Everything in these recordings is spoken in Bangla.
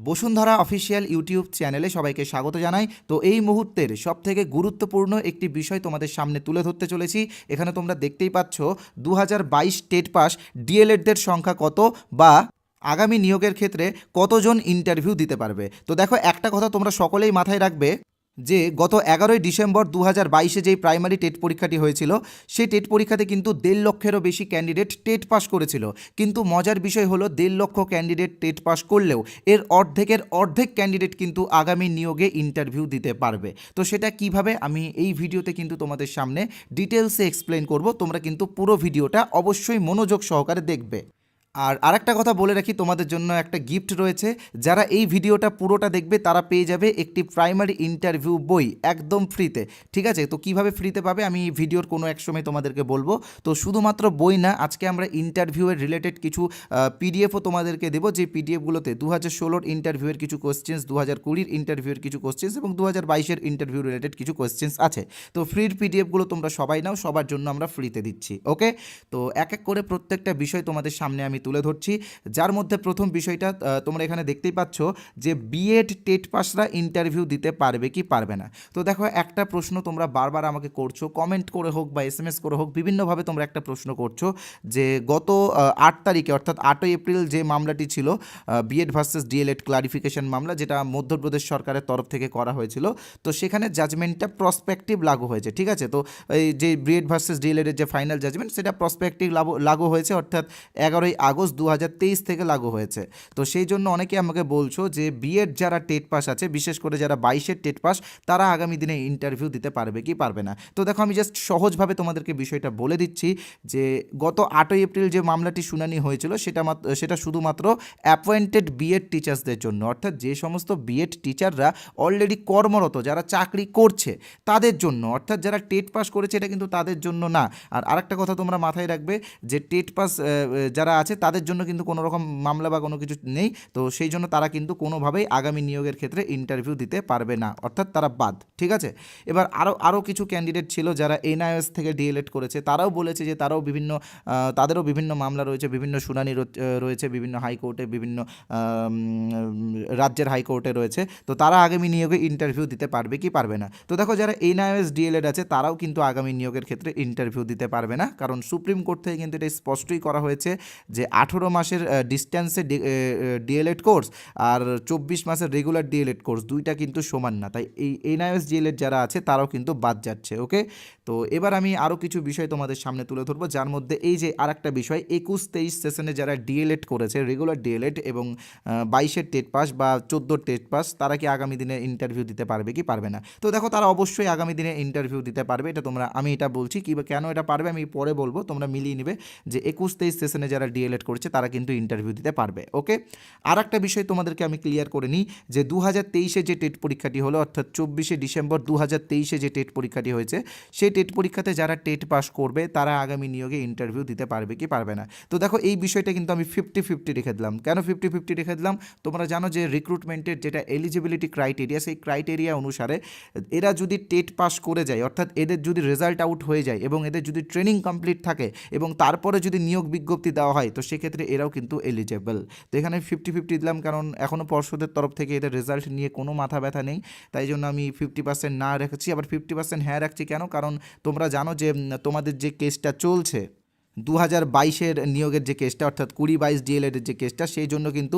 বসুন্ধরা অফিসিয়াল ইউটিউব চ্যানেলে সবাইকে স্বাগত জানাই। তো এই মুহূর্তের সবথেকে গুরুত্বপূর্ণ একটি বিষয় তোমাদের সামনে তুলে ধরতে চলেছি। এখানে তোমরা দেখতেই পাচ্ছ 2022 টেট পাস ডিএলএডদের সংখ্যা কত, বা আগামী নিয়োগের ক্ষেত্রে কতজন ইন্টারভিউ দিতে পারবে। তো দেখো, একটা কথা তোমরা সকলেই মাথায় রাখবে যে গত 11ই ডিসেম্বর 2022-এ যেই প্রাইমারি টেট পরীক্ষাটি হয়েছিল, সেই টেট পরীক্ষাতে কিন্তু 1.5 লক্ষেরও বেশি ক্যান্ডিডেট টেট পাস করেছিল। কিন্তু মজার বিষয় হলো 1.5 লক্ষ ক্যান্ডিডেট টেট পাস করলেও এর অর্ধেকের অর্ধেক ক্যান্ডিডেট কিন্তু আগামী নিয়োগে ইন্টারভিউ দিতে পারবে। তো সেটা কিভাবে, আমি এই ভিডিওতে কিন্তু তোমাদের সামনে ডিটেলসে এক্সপ্লেন করব। তোমরা কিন্তু পুরো ভিডিওটা অবশ্যই মনোযোগ সহকারে দেখবে। আর আরেকটা কথা বলে রাখি, তোমাদের জন্য একটা গিফট রয়েছে। যারা এই ভিডিওটা পুরোটা দেখবে তারা পেয়ে যাবে একটি প্রাইমারি ইন্টারভিউ বই একদম ফ্রিতে। ঠিক আছে, তো কিভাবে ফ্রিতে পাবে আমি ভিডিওর কোনো এক সময় তোমাদেরকে বলবো। তো শুধুমাত্র বই না, আজকে আমরা ইন্টারভিউয়ের রিলেটেড কিছু পিডিএফও তোমাদেরকে দেবো, যে পিডিএফগুলোতে 2016-র ইন্টারভিউয়ের কিছু কোশ্চেন্স, 2020-র ইন্টারভিউয়ের কিছু কোশ্চেন্স এবং 2022-এর ইন্টারভিউ রিলেটেড কিছু কোশ্চেন্স আছে। তো ফ্রির পিডিএফগুলো তোমরা সবাই নাও, সবার জন্য আমরা ফ্রিতে দিচ্ছি। ওকে, তো এক এক করে প্রত্যেকটা বিষয় তোমাদের সামনে আমি তুলে ধরছি। যার মধ্যে প্রথম বিষয়টা তোমরা এখানে দেখতেই পাচ্ছ যে বিএড টেট পাসরা ইন্টারভিউ দিতে পারবে কি পারবে না। তো দেখো, একটা প্রশ্ন তোমরা বারবার আমাকে করছো, কমেন্ট করে হোক বা এসএমএস করে হোক, বিভিন্নভাবে তোমরা একটা প্রশ্ন করছো যে গত 8 তারিখে অর্থাৎ 8ই এপ্রিল যে মামলাটি ছিল বিএড ভার্সেস ডিএলএড ক্লারিফিকেশন মামলা, যেটা মধ্যপ্রদেশ সরকারের তরফ থেকে করা হয়েছিল, তো সেখানে জাজমেন্টটা প্রসপেক্টিভ লাগু হয়েছে। ঠিক আছে, তো এই যে বিএড ভার্সেস ডিএলএডের যে ফাইনাল জাজমেন্ট, সেটা প্রসপেক্টিভ লাগু হয়েছে, অর্থাৎ 11ই আগস্ট 2023 থেকে লাগু হয়েছে। তো সেই জন্য অনেকে আমাকে বলছো যে বিএড যারা টেট পাস আছে, বিশেষ করে যারা 22-এর টেট পাস, তারা আগামী দিনে ইন্টারভিউ দিতে পারবে কি পারবে না। তো দেখো, আমি জাস্ট সহজভাবে তোমাদেরকে বিষয়টা বলে দিচ্ছি যে গত 8ই এপ্রিল যে মামলাটি শুনানি হয়েছিল, সেটা শুধুমাত্র অ্যাপয়েন্টেড বিএড টিচার্সদের জন্য, অর্থাৎ যে সমস্ত বিএড টিচাররা অলরেডি কর্মরত, যারা চাকরি করছে তাদের জন্য, অর্থাৎ যারা টেট পাস করেছে এটা কিন্তু তাদের জন্য না। আর আরেকটা কথা তোমরা মাথায় রাখবে যে টেট পাস যারা আছে তাদের জন্য কিন্তু কোনো রকম মামলা বা কোনো কিছু নেই। তো সেই জন্য তারা কিন্তু কোনোভাবেই আগামী নিয়োগের ক্ষেত্রে ইন্টারভিউ দিতে পারবে না, অর্থাৎ তারা বাদ। ঠিক আছে, এবার আরও কিছু ক্যান্ডিডেট ছিল যারা এনআইএস থেকে ডিএলএড করেছে, তারাও বলেছে যে তাদেরও বিভিন্ন মামলা রয়েছে, বিভিন্ন শুনানি রয়েছে, বিভিন্ন হাইকোর্টে, বিভিন্ন রাজ্যের হাইকোর্টে রয়েছে। তো তারা আগামী নিয়োগে ইন্টারভিউ দিতে পারবে কি পারবে না। তো দেখো, যারা এনআইএস ডিএলএড আছে তারাও কিন্তু আগামী নিয়োগের ক্ষেত্রে ইন্টারভিউ দিতে পারবে না, কারণ সুপ্রিম কোর্ট থেকে কিন্তু এটা স্পষ্টই করা হয়েছে যে 18 মাসের ডিস্ট্যান্সে ডিএলএড কোর্স আর 24 মাসের রেগুলার ডিএলএড কোর্স, দুইটা কিন্তু সমান না। তাই এই এনআইএস ডিএলএড যারা আছে তারাও কিন্তু বাদ যাচ্ছে। ওকে, তো এবার আমি আরও কিছু বিষয় তোমাদের সামনে তুলে ধরবো, যার মধ্যে এই যে আরেকটা বিষয়, 21-23 সেশনে যারা ডিএলএড করেছে, রেগুলার ডিএলএড এবং 22-এর টেট পাস বা 14-র টেট পাস, তারা কি আগামী দিনে ইন্টারভিউ দিতে পারবে কি পারবে না। তো দেখো, তারা অবশ্যই আগামী দিনে ইন্টারভিউ দিতে পারবে। এটা আমি এটা বলছি কি বা কেন এটা পারবে আমি পরে বলবো, তোমরা মিলিয়ে নেবে যে 21-23 সেশনে যারা ডিএলএড করছে তারা কিন্তু ইন্টারভিউ দিতে পারবে। ওকে, আর একটা বিষয় তোমাদেরকে আমি ক্লিয়ার করে নিই যে 2023-এ যে টেট পরীক্ষাটি হলো, অর্থাৎ 24শে ডিসেম্বর 2023-এ যে টেট পরীক্ষাটি হয়েছে, সেই টেট পরীক্ষাতে যারা টেট পাস করবে তারা আগামী নিয়োগে ইন্টারভিউ দিতে পারবে কি পারবে না। তো দেখো, এই বিষয়টা কিন্তু আমি 50-50 রেখে দিলাম। কেন 50-50 রেখে দিলাম? তোমরা জানো যে রিক্রুটমেন্টের যেটা এলিজিবিলিটি ক্রাইটেরিয়া, সেই ক্রাইটেরিয়া অনুসারে এরা যদি টেট পাস করে যায়, অর্থাৎ এদের যদি রেজাল্ট আউট হয়ে যায় এবং এদের যদি ট্রেনিং কমপ্লিট থাকে এবং তারপরে যদি নিয়োগ বিজ্ঞপ্তি দেওয়া হয়, তো সেক্ষেত্রে এরাও কিন্তু এলিজেবল। তো এখানে 50-50 দিলাম, কারণ এখনও পর্ষদের তরফ থেকে এদের রেজাল্ট নিয়ে কোনো মাথা ব্যথা নেই। তাই জন্য আমি 50% না রেখেছি, আবার 50% হ্যাঁ রাখছি। কেন? কারণ তোমরা জানো যে তোমাদের যে কেসটা চলছে 2022-এর নিয়োগের যে কেসটা, অর্থাৎ 20-22 ডিএলএডের যে কেসটা, সেই জন্য কিন্তু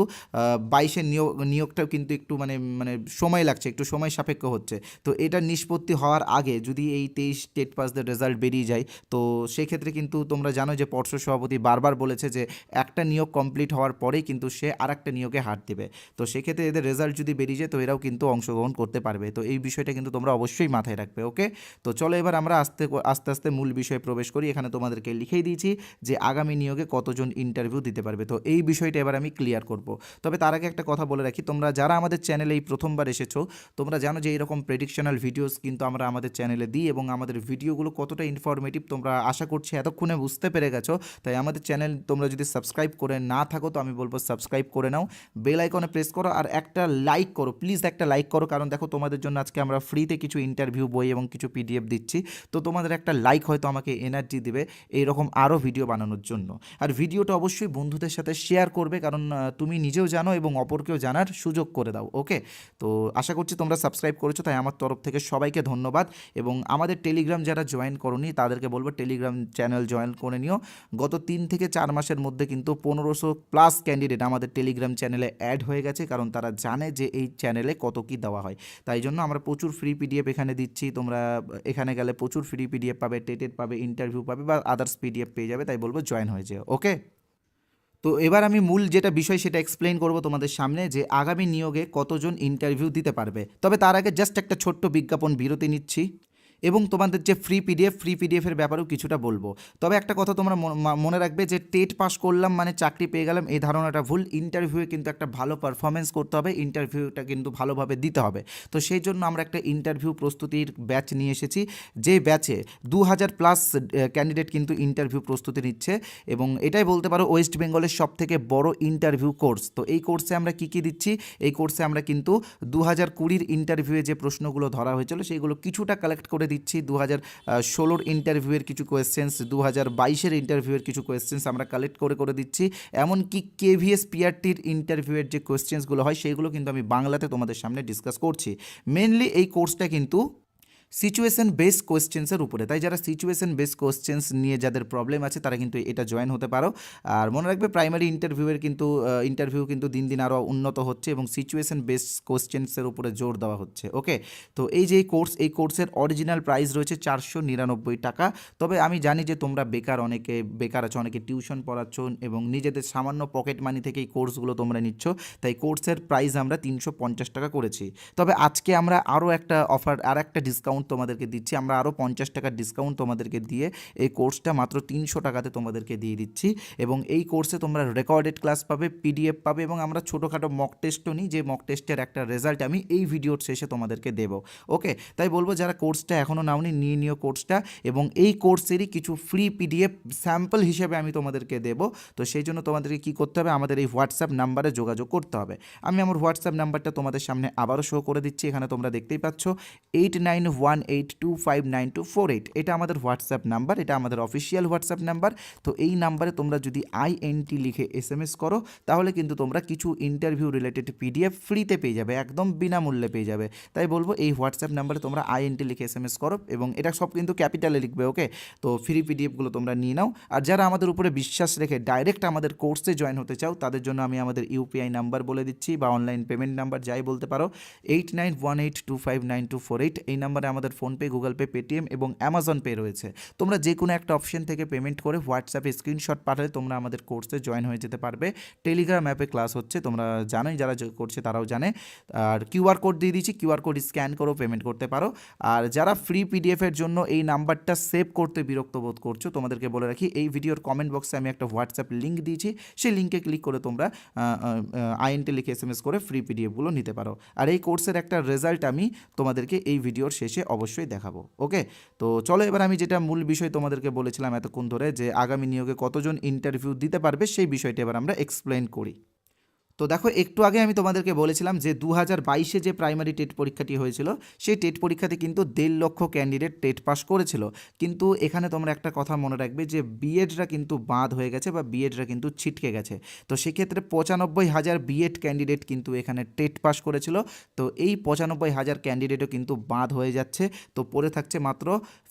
22-এর নিয়োগটাও কিন্তু একটু মানে সময় লাগছে, একটু সময় সাপেক্ষ হচ্ছে। তো এটা নিষ্পত্তি হওয়ার আগে যদি এই 23 টেট পাসদের রেজাল্ট বেরিয়ে যায়, তো সেক্ষেত্রে কিন্তু তোমরা জানো যে পর্ষদ সভাপতি বারবার বলেছে যে একটা নিয়োগ কমপ্লিট হওয়ার পরেই কিন্তু সে আরেকটা নিয়োগে হাত দেবে। তো সেক্ষেত্রে এদের রেজাল্ট যদি বেরিয়ে যায়, তো এরাও কিন্তু অংশগ্রহণ করতে পারবে। তো এই বিষয়টা কিন্তু তোমরা অবশ্যই মাথায় রাখবে। ওকে, তো চলো এবার আমরা আস্তে আস্তে মূল বিষয়ে প্রবেশ করি। এখানে তোমাদেরকে লিখেই দিয়েছি যে আগামী নিয়োগে কতজন ইন্টারভিউ দিতে পারবে। তো এই বিষয়টা এবার আমি ক্লিয়ার করব। তবে তার আগে একটা কথা বলে রাখি, তোমরা যারা আমাদের চ্যানেলে এই প্রথমবার এসেছো, তোমরা জানো যে এইরকম প্রেডিকশনাল ভিডিওস কিন্তু আমরা আমাদের চ্যানেলে দিই, এবং আমাদের ভিডিওগুলো কতটা ইনফরমেটিভ তোমরা আশা করছি এতক্ষণে বুঝতে পেরে গেছো। তাই আমাদের চ্যানেল তোমরা যদি সাবস্ক্রাইব করে না থাকো, তো আমি বলবো সাবস্ক্রাইব করে নাও, বেল আইকনে প্রেস করো আর একটা লাইক করো, প্লিজ একটা লাইক করো। কারণ দেখো, তোমাদের জন্য আজকে আমরা ফ্রিতে কিছু ইন্টারভিউ বই এবং কিছু পিডিএফ দিচ্ছি। তো তোমাদের একটা লাইক হয়তো আমাকে এনার্জি দিবে এইরকম আরও ভিডিও বানানোর জন্য। আর ভিডিওটা অবশ্যই বন্ধুদের সাথে শেয়ার করবে, কারণ তুমি নিজেও জানো এবং অপরকেও জানার সুযোগ করে দাও। ওকে, তো আশা করছি তোমরা সাবস্ক্রাইব করেছো, তাই আমার তরফ থেকে সবাইকে ধন্যবাদ। এবং আমাদের টেলিগ্রাম যারা জয়েন করোনি তাদেরকে বলবো টেলিগ্রাম চ্যানেল জয়েন করে নিও। গত 3 থেকে 4 মাসের মধ্যে কিন্তু 1500+ ক্যান্ডিডেট আমাদের টেলিগ্রাম চ্যানেলে অ্যাড হয়ে গেছে, কারণ তারা জানে যে এই চ্যানেলে কত কী দেওয়া হয়। তাই জন্য আমরা প্রচুর ফ্রি পিডিএফ এখানে দিচ্ছি। তোমরা এখানে গেলে প্রচুর ফ্রি পিডিএফ পাবে, টেটেড পাবে, ইন্টারভিউ পাবে বা আদার্স পিডিএফ পেয়ে যাবে। তাই বলবো জয়েন হয়ে যেও। ওকে, তো এবার আমি মূল যেটা বিষয় সেটা এক্সপ্লেইন করব তোমাদের সামনে, যে আগামী নিয়োগে কতজন ইন্টারভিউ দিতে পারবে। তবে তার আগে জাস্ট একটা ছোট্ট বিজ্ঞাপন বিরতি নিচ্ছি এবং তোমাদের যে ফ্রি পিডিএফের ব্যাপারেও কিছুটা বলবো। তবে একটা কথা তোমরা মনে রাখবে যে টেট পাস করলাম মানে চাকরি পেয়ে গেলাম, এই ধারণাটা ভুল। ইন্টারভিউয়ে কিন্তু একটা ভালো পারফরমেন্স করতে হবে, ইন্টারভিউটা কিন্তু ভালোভাবে দিতে হবে। তো সেই জন্য আমরা একটা ইন্টারভিউ প্রস্তুতির ব্যাচ নিয়ে এসেছি, যে ব্যাচে 2000+ ক্যান্ডিডেট কিন্তু ইন্টারভিউ প্রস্তুতি নিচ্ছে, এবং এটাই বলতে পারো ওয়েস্ট বেঙ্গলের সবথেকে বড় ইন্টারভিউ কোর্স। তো এই কোর্সে আমরা কী দিচ্ছি, এই কোর্সে আমরা কিন্তু 2020 ইন্টারভিউয়ে যে প্রশ্নগুলো ধরা হয়েছিল সেইগুলো কিছুটা কালেক্ট করে দিচ্ছি। 2016 ইন্টারভিউয়ের কিছু কোয়েশ্চেন্স, 2022 ইন্টারভিউয়ের কিছু কোয়েশ্চেন্স আমরা কালেক্ট করে দিচ্ছি। এমনকি কেভিএস পিআরটির ইন্টারভিউয়ের যে কোয়েশ্চেন্সগুলো হয় সেইগুলো কিন্তু আমি বাংলাতে তোমাদের সামনে ডিসকাস করছি। মেনলি এই কোর্সটা কিন্তু সিচুয়েশন বেস কোয়েশ্চেন্সের উপরে, তাই যারা সিচুয়েশন বেস কোয়েশ্চেন্স নিয়ে যাদের প্রবলেম আছে তারা কিন্তু এটা জয়েন হতে পারো। আর মনে রাখবে প্রাইমারি ইন্টারভিউ কিন্তু দিন দিন আরও উন্নত হচ্ছে এবং সিচুয়েশন বেস কোয়েশ্চেন্সের উপরে জোর দেওয়া হচ্ছে। ওকে, তো এই যে এই কোর্সের অরিজিনাল প্রাইস রয়েছে 499 টাকা। তবে আমি জানি যে তোমরা অনেকে বেকার আছো, অনেকে টিউশন পড়াচ্ছ এবং নিজেদের সামান্য পকেট মানি থেকে এই কোর্সগুলো তোমরা নিচ্ছ, তাই কোর্সের প্রাইস আমরা 350 টাকা করেছি। তবে আজকে আমরা আরও একটা অফার, আর একটা ডিসকাউন্ট তোমাদেরকে দিচ্ছি। আমরা আরও 50 টাকার ডিসকাউন্ট তোমাদেরকে দিয়ে এই কোর্সটা মাত্র 300 টাকাতে তোমাদেরকে দিয়ে দিচ্ছি। এবং এই কোর্সে তোমরা রেকর্ডেড ক্লাস পাবে, পিডিএফ পাবে, এবং আমরা ছোটোখাটো মক টেস্টও নিই, যে মক টেস্টের একটা রেজাল্ট আমি এই ভিডিওর শেষে তোমাদেরকে দেবো। ওকে, তাই বলবো যারা কোর্সটা এখনও নাওনি নিয়ে নিও কোর্সটা, এবং এই কোর্সেরই কিছু ফ্রি পিডিএফ স্যাম্পল হিসেবে আমি তোমাদেরকে দেবো। তো সেই জন্য তোমাদেরকে কী করতে হবে, আমাদের এই হোয়াটসঅ্যাপ নাম্বারে যোগাযোগ করতে হবে। আমি আমার হোয়াটসঅ্যাপ নাম্বারটা তোমাদের সামনে আবারও শো করে দিচ্ছি, এখানে তোমরা দেখতেই পাচ্ছ 8918259248। এটা আমাদের হোয়াটসঅ্যাপ নাম্বার, এটা আমাদের অফিসিয়াল হোয়াটসঅ্যাপ নাম্বার। তো এই নাম্বারে তোমরা যদি INT লিখে SMS করো তাহলে কিন্তু তোমরা কিছু ইন্টারভিউ রিলেটেড পিডিএফ ফ্রিতে পেয়ে যাবে, একদম বিনামূল্যে পেয়ে যাবে। তাই বলবো এই হোয়াটসঅ্যাপ নাম্বারে তোমরা INT লিখে SMS করো, এবং এটা সব কিন্তু ক্যাপিটালে লিখবে। ওকে, তো ফ্রি পিডিএফগুলো তোমরা নিয়ে নাও। আর যারা আমাদের উপরে বিশ্বাস রেখে ডাইরেক্ট আমাদের কোর্সে জয়েন হতে চাও তাদের জন্য আমি আমাদের UPI নাম্বার বলে দিচ্ছি, বা অনলাইন পেমেন্ট নাম্বার যাই বলতে পারো, 8918259248। এই নাম্বারে আমাদের ফোনপে, গুগল পে, পেটিএম এবং অ্যামাজন পে রয়েছে। তোমরা যে কোনো একটা অপশন থেকে পেমেন্ট করে হোয়াটসঅ্যাপে স্ক্রিনশট পাঠালে তোমরা আমাদের কোর্সে জয়েন হয়ে যেতে পারবে। টেলিগ্রাম অ্যাপে ক্লাস হচ্ছে, তোমরা জানোই, যারা করছে তারাও জানে। আর QR কোড দিয়ে দিচ্ছি, QR কোড স্ক্যান করো পেমেন্ট করতে পারো। আর যারা ফ্রি পিডিএফের জন্য এই নাম্বারটা সেভ করতে বিরক্ত বোধ করছো, তোমাদেরকে বলে রাখি এই ভিডিওর কমেন্ট বক্সে আমি একটা হোয়াটসঅ্যাপ লিঙ্ক দিয়েছি, সেই লিঙ্কে ক্লিক করে তোমরা INT লিখে SMS করে ফ্রি পিডিএফগুলো নিতে পারো। আর এই কোর্সের একটা রেজাল্ট আমি তোমাদেরকে এই ভিডিওর শেষে অবশ্যই দেখাবো। ওকে, তো চলো এবার আমি যেটা মূল বিষয় তোমাদেরকে বলেছিলাম এতক্ষণ ধরে, যে আগামী নিয়োগে কতজন ইন্টারভিউ দিতে পারবে, সেই বিষয়টা এবার আমরা এক্সপ্লেন করি। তো দেখো, একটু আগে আমি তোমাদেরকে বলেছিলাম যে 2022 যে প্রাইমারি টেট পরীক্ষাটি হয়েছিল, সেই টেট পরীক্ষাতে কিন্তু 1.5 লক্ষ ক্যান্ডিডেট টেট পাস করেছিল। কিন্তু এখানে তোমরা একটা কথা মনে রাখবে যে বিএডরা কিন্তু বাদ হয়ে গেছে, বা বিএডরা কিন্তু ছিটকে গেছে। তো সেক্ষেত্রে 95,000 বিএড ক্যান্ডিডেট কিন্তু এখানে টেট পাস করেছিল। তো এই 95,000 ক্যান্ডিডেটও কিন্তু বাদ হয়ে যাচ্ছে। তো পড়ে থাকছে মাত্র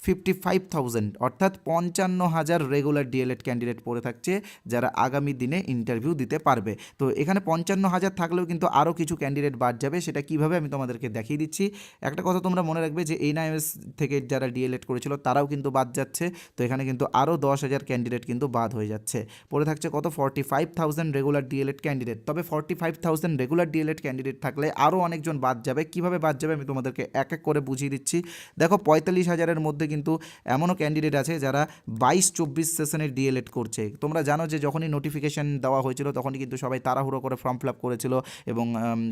55,000, অর্থাৎ 55,000 রেগুলার ডিএলএড ক্যান্ডিডেট পড়ে থাকছে, যারা আগামী দিনে ইন্টারভিউ দিতে পারবে। তো এখানে 55,000 থাকলেও কিন্তু আরও কিছু ক্যান্ডিডেট বাদ যাবে, সেটা কীভাবে আমি তোমাদেরকে দেখিয়ে দিচ্ছি। একটা কথা তোমরা মনে রাখবে যে NIMS থেকে যারা ডিএলএড করেছিল তারাও কিন্তু বাদ যাচ্ছে। তো এখানে কিন্তু আরও 10,000 ক্যান্ডিডেট কিন্তু বাদ হয়ে যাচ্ছে। পড়ে থাকছে কত, 45,000 রেগুলার ডিএলএড ক্যান্ডিডেট। তবে 45,000 রেগুলার ডিএলএড ক্যান্ডিডেট থাকলে আরও অনেকজন বাদ যাবে। কীভাবে বাদ যাবে আমি তোমাদেরকে এক এক করে বুঝিয়ে দিচ্ছি। দেখো, 45,000-এর মধ্যে কিন্তু এমনও ক্যান্ডিডেট আছে যারা 22-24 সেশনের ডিএলএড করছে। তোমরা জানো যে যখনই নোটিফিকেশান দেওয়া হয়েছিল তখনই কিন্তু সবাই তাড়াহুড়ো করে ফর্ম ফিল আপ করেছিল এবং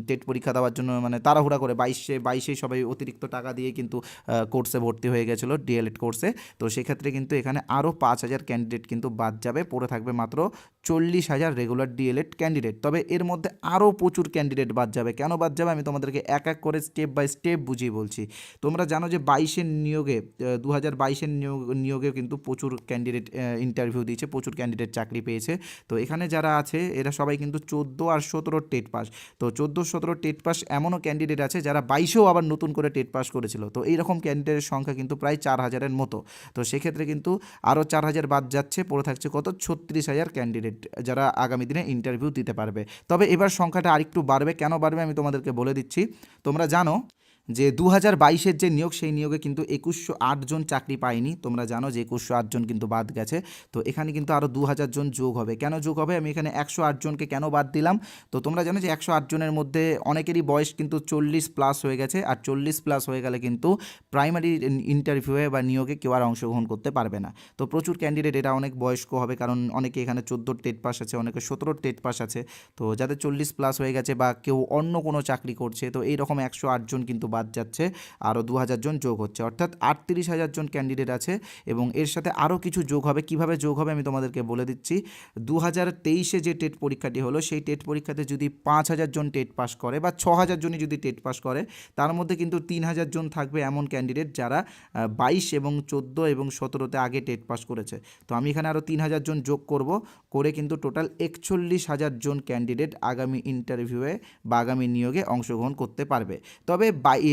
টেট পরীক্ষা দেওয়ার জন্য মানে তাড়াহুড়া করে বাইশেই সবাই অতিরিক্ত টাকা দিয়ে কিন্তু কোর্সে ভর্তি হয়ে গেছিলো ডিএলএড কোর্সে। তো সেক্ষেত্রে কিন্তু এখানে আরও 5,000 ক্যান্ডিডেট কিন্তু বাদ যাবে, পড়ে থাকবে মাত্র 40,000 রেগুলার ডিএলএড ক্যান্ডিডেট। তবে এর মধ্যে আরও প্রচুর ক্যান্ডিডেট বাদ যাবে। কেন বাদ যাবে আমি তোমাদেরকে এক এক করে স্টেপ বাই স্টেপ বুঝিয়ে বলছি। তোমরা জানো যে 22-এর নিয়োগে 2022-এর নিয়োগে কিন্তু প্রচুর ক্যান্ডিডেট ইন্টারভিউ দিয়েছে, প্রচুর ক্যান্ডিডেট চাকরি পেয়েছে। তো এখানে যারা আছে এরা সবাই কিন্তু 14 আর 17 টেট পাস। তো 14-17 টেট পাস এমনও ক্যান্ডিডেট আছে যারা 22-এও আবার নতুন করে টেট পাস করেছিল। তো এইরকম ক্যান্ডিডেটের সংখ্যা কিন্তু প্রায় 4,000-এর মতো। তো সেক্ষেত্রে কিন্তু আরও 4,000 বাদ যাচ্ছে, পড়ে থাকছে কত 36,000 ক্যান্ডিডেট যারা আগামী দিনে ইন্টারভিউ দিতে পারবে। তবে এবার সংখ্যাটা আরেকটু বাড়বে। কেন বাড়বে আমি তোমাদেরকে বলে দিচ্ছি। তোমরা জানো যে 2022-এর যে নিয়োগ সেই নিয়োগে কিন্তু 2,108 জন চাকরি পায়নি। তোমরা জানো যে 2,108 জন কিন্তু বাদ গেছে। তো এখানে কিন্তু আরও 2,000 জন যোগ হবে। কেন যোগ হবে আমি এখানে 108 জনকে কেন বাদ দিলাম? তো তোমরা জানো যে 108 জনের মধ্যে অনেকেরই বয়স কিন্তু 40+ হয়ে গেছে, আর 40+ হয়ে গেলে কিন্তু প্রাইমারি ইন্টারভিউয়ে বা নিয়োগে কেউ আর অংশগ্রহণ করতে পারবে না। তো প্রচুর ক্যান্ডিডেট এরা অনেক বয়স্ক হবে, কারণ অনেকে এখানে 14 টেট পাস আছে, অনেকে 17 টেট পাস আছে। তো যাদের 40+ হয়ে গেছে বা কেউ অন্য কোনো চাকরি করছে, তো এইরকম 108 জন কিন্তু বাদ যাচ্ছে, আরও 2,000 জন যোগ হচ্ছে, অর্থাৎ 38,000 জন ক্যান্ডিডেট আছে। এবং এর সাথে আরও কিছু যোগ হবে। কিভাবে যোগ হবে আমি তোমাদেরকে বলে দিচ্ছি। 2023-এ যে টেট পরীক্ষাটি হলো সেই টেট পরীক্ষাতে যদি 5,000 জন টেট পাস করে বা 6,000 জনই যদি টেট পাস করে, তার মধ্যে কিন্তু 3,000 জন থাকবে এমন ক্যান্ডিডেট যারা 22 এবং 14 এবং 17-তে আগে টেট পাস করেছে। তো আমি এখানে আরও 3,000 জন যোগ করব, করে কিন্তু টোটাল 41,000 জন ক্যান্ডিডেট আগামী ইন্টারভিউয়ে বা আগামী নিয়োগে অংশগ্রহণ করতে পারবে। তবে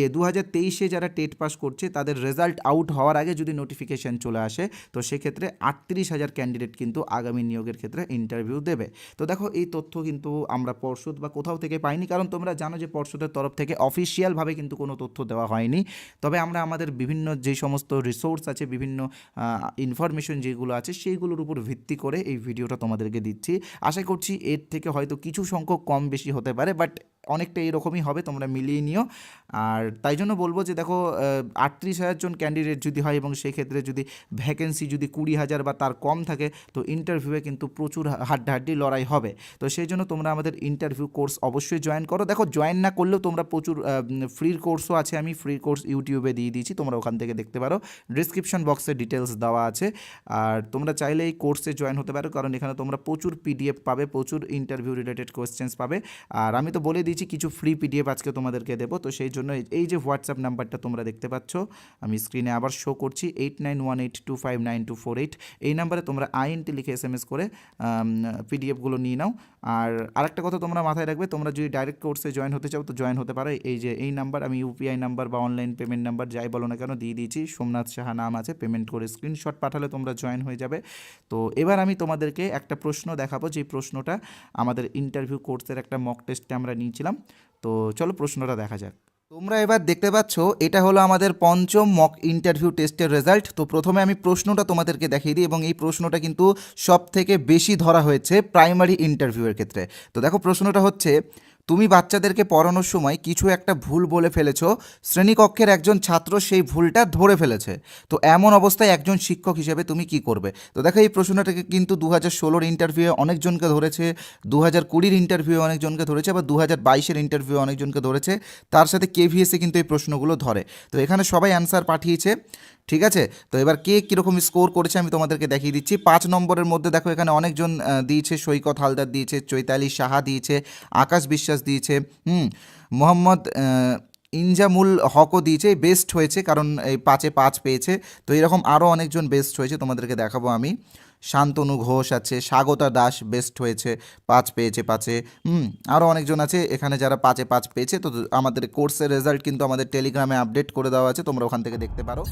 2023-এ যারা টেট পাস করছে তাদের রেজাল্ট আউট হওয়ার আগে যদি নোটিফিকেশান চলে আসে, তো সেক্ষেত্রে 38,000 ক্যান্ডিডেট কিন্তু আগামী নিয়োগের ক্ষেত্রে ইন্টারভিউ দেবে। তো দেখো এই তথ্য কিন্তু আমরা পর্ষদ বা কোথাও থেকে পাইনি, কারণ তোমরা জানো যে পর্ষদের তরফ থেকে অফিসিয়ালভাবে কিন্তু কোনো তথ্য দেওয়া হয়নি। তবে আমরা আমাদের বিভিন্ন যে সমস্ত রিসোর্স আছে, বিভিন্ন ইনফরমেশন যেগুলো আছে সেইগুলোর উপর ভিত্তি করে এই ভিডিওটা তোমাদেরকে দিচ্ছি। আশা করছি এর থেকে হয়তো কিছু সংখ্যক কম বেশি হতে পারে, বাট অনেকটা এরকমই হবে, তোমরা মিলিয়ে নিও। আর তাই জন্য বলবো যে দেখো 38,000 জন ক্যান্ডিডেট যদি হয় এবং সেক্ষেত্রে যদি ভ্যাকেন্সি যদি 20,000 বা তার কম থাকে, তো ইন্টারভিউয়ে কিন্তু প্রচুর হাড্ডাহাড্ডি লড়াই হবে। তো সেই জন্য তোমরা আমাদের ইন্টারভিউ কোর্স অবশ্যই জয়েন করো। দেখো জয়েন না করলেও তোমরা প্রচুর ফ্রি কোর্সও আছে, আমি ফ্রি কোর্স ইউটিউবে দিয়ে দিয়েছি, তোমরা ওখান থেকে দেখতে পারো। ডিসক্রিপশন বক্সে ডিটেলস দেওয়া আছে। আর তোমরা চাইলে এই কোর্সে জয়েন হতে পারো, কারণ এখানে তোমরা প্রচুর পিডিএফ পাবে, প্রচুর ইন্টারভিউ রিলেটেড কোয়েশ্চেন্স পাবে। আর আমি তো বলে দিয়েছি কিছু ফ্রি পিডিএফ আজকে তোমাদেরকে দেবো। তো সেই জন্য এই যে হোয়াটসঅ্যাপ নাম্বারটা তোমরা দেখতে পাচ্ছ, আমি স্ক্রিনে আবার শো করছি 8918259248, এই নাম্বারে তোমরা INT লিখে SMS করে পিডিএফগুলো নিয়ে নাও। আর আরেকটা কথা তোমরা মাথায় রাখবে, তোমরা যদি ডাইরেক্ট কোর্সে জয়েন হতে চাও তো জয়েন হতে পারো। এই যে এই নাম্বার, আমি UPI নাম্বার বা অনলাইন পেমেন্ট নাম্বার যাই বলো না কেন দিয়ে দিয়েছি, সোমনাথ সাহা নাম আছে, পেমেন্ট করে স্ক্রিনশট পাঠালে তোমরা জয়েন হয়ে যাবে। তো এবার আমি তোমাদেরকে একটা প্রশ্ন দেখাবো, যে প্রশ্নটা আমাদের ইন্টারভিউ কোর্সের একটা মক টেস্টে আমরা নিয়েছিলাম। তো চলো প্রশ্নটা দেখা যাক। তোমরা এবার দেখতে পাচ্ছ এটা হলো আমাদের পঞ্চম মক ইন্টারভিউ টেস্টের রেজাল্ট। তো প্রথমে আমি প্রশ্নটা তোমাদেরকে দেখিয়ে দিই, এবং এই প্রশ্নটা কিন্তু সব থেকে বেশি ধরা হয়েছে প্রাইমারি ইন্টারভিউয়ের ক্ষেত্রে। তো দেখো প্রশ্নটা হচ্ছে, তুমি বাচ্চাদেরকে পড়ানোর সময় কিছু একটা ভুল বলে ফেলেছো, শ্রেণীকক্ষের একজন ছাত্র সেই ভুলটা ধরে ফেলেছে। তো এমন অবস্থায় একজন শিক্ষক হিসেবে তুমি কি করবে? তো দেখো এই প্রশ্নটাকে কিন্তু 2016-র ইন্টারভিউয়ে অনেকজনকে ধরেছে, 2020-র ইন্টারভিউয়ে অনেকজনকে ধরেছে, আবার 2022-এর ইন্টারভিউয়ে অনেকজনকে ধরেছে, তার সাথে KVS-এ কিন্তু এই প্রশ্নগুলো ধরে। তো এখানে সবাই অ্যান্সার পাঠিয়েছে, ঠিক আছে। তো এবার কে কীরকম স্কোর করেছে আমি তোমাদেরকে দেখিয়ে দিচ্ছি। 5 নম্বরের মধ্যে দেখো এখানে অনেকজন দিয়েছে, সৈকত হালদার দিয়েছে, চৈতালি সাহা দিয়েছে, আকাশ বিশ্বাস দিয়েছে, মোহাম্মদ ইনজামুল হকও দিয়েছে, বেস্ট হয়েছে কারণ এই 5-এ 5 পেয়েছে। তো এরকম আরও অনেকজন বেস্ট হয়েছে, তোমাদেরকে দেখাবো আমি। শান্তনু ঘোষ আছে, স্বাগতা দাস বেস্ট হয়েছে, 5 পেয়েছে 5-এ। আরও অনেকজন আছে এখানে যারা 5-এ 5 পেয়েছে। তো আমাদের কোর্সের রেজাল্ট কিন্তু আমাদের টেলিগ্রামে আপডেট করে দেওয়া আছে, তোমরা ওখান থেকে দেখতে পারো।